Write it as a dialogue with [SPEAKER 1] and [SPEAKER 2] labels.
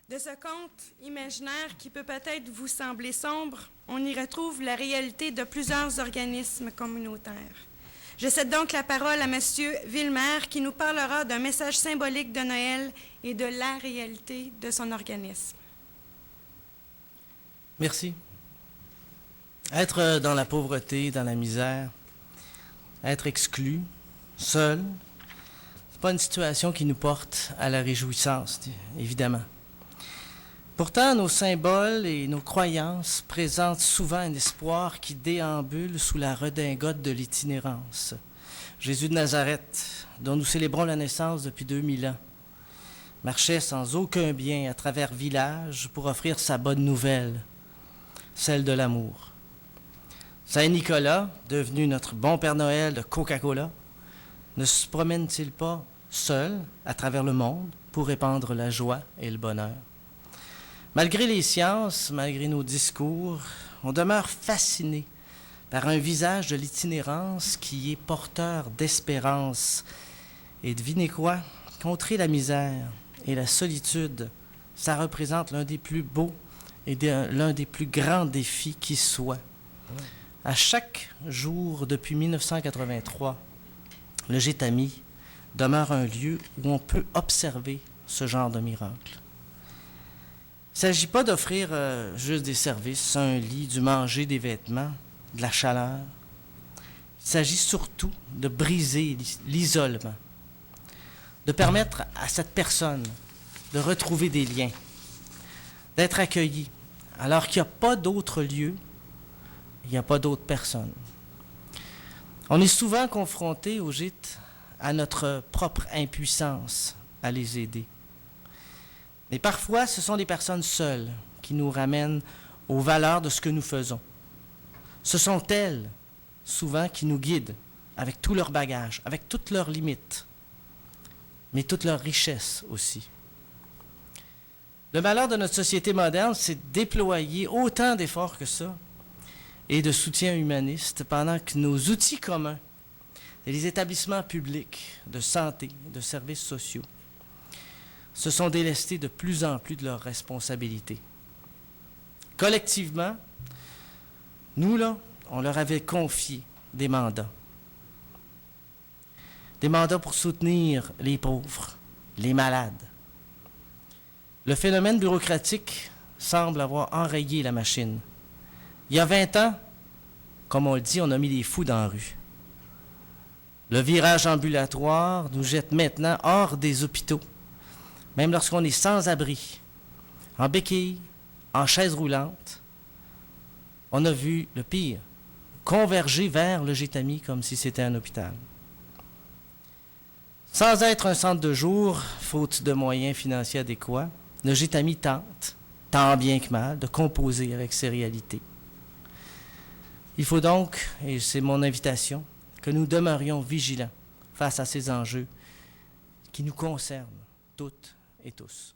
[SPEAKER 1] De ce conte imaginaire qui peut peut-être vous sembler sombre, on y retrouve la réalité de plusieurs organismes communautaires. Je cède donc la parole à M. Villemer qui nous parlera d'un message symbolique de Noël et de la réalité de son organisme.
[SPEAKER 2] Merci. Être dans la pauvreté, dans la misère, être exclu, seul, c'est pas une situation qui nous porte à la réjouissance, évidemment. Pourtant, nos symboles et nos croyances présentent souvent un espoir qui déambule sous la redingote de l'itinérance. Jésus de Nazareth, dont nous célébrons la naissance depuis 2000 ans, marchait sans aucun bien à travers villages pour offrir sa bonne nouvelle, celle de l'amour. Saint Nicolas, devenu notre bon Père Noël de Coca-Cola, ne se promène-t-il pas seul à travers le monde pour répandre la joie et le bonheur? Malgré les sciences, malgré nos discours, on demeure fasciné par un visage de l'itinérance qui est porteur d'espérance. Et devinez quoi? Contrer la misère et la solitude, ça représente l'un des plus beaux et l'un des plus grands défis qui soit. À chaque jour depuis 1983, le Gétami demeure un lieu où on peut observer ce genre de miracle. Il ne s'agit pas d'offrir juste des services, un lit, du manger, des vêtements, de la chaleur. Il s'agit surtout de briser l'isolement, de permettre à cette personne de retrouver des liens, d'être accueillie, alors qu'il n'y a pas d'autre lieu, il n'y a pas d'autres personnes. On est souvent confronté au gîte à notre propre impuissance à les aider. Mais parfois, ce sont des personnes seules qui nous ramènent aux valeurs de ce que nous faisons. Ce sont elles, souvent, qui nous guident avec tout leur bagage, avec toutes leurs limites, mais toute leur richesse aussi. Le malheur de notre société moderne, c'est de déployer autant d'efforts que ça et de soutien humaniste pendant que nos outils communs, les établissements publics de santé, de services sociaux, se sont délestés de plus en plus de leurs responsabilités. Collectivement, nous, là, on leur avait confié des mandats. Des mandats pour soutenir les pauvres, les malades. Le phénomène bureaucratique semble avoir enrayé la machine. Il y a 20 ans, comme on le dit, on a mis les fous dans la rue. Le virage ambulatoire nous jette maintenant hors des hôpitaux, même lorsqu'on est sans abri, en béquille, en chaise roulante. On a vu le pire, converger vers le Gétami comme si c'était un hôpital. Sans être un centre de jour, faute de moyens financiers adéquats, le Gétami tente, tant bien que mal, de composer avec ces réalités. Il faut donc, et c'est mon invitation, que nous demeurions vigilants face à ces enjeux qui nous concernent toutes et tous.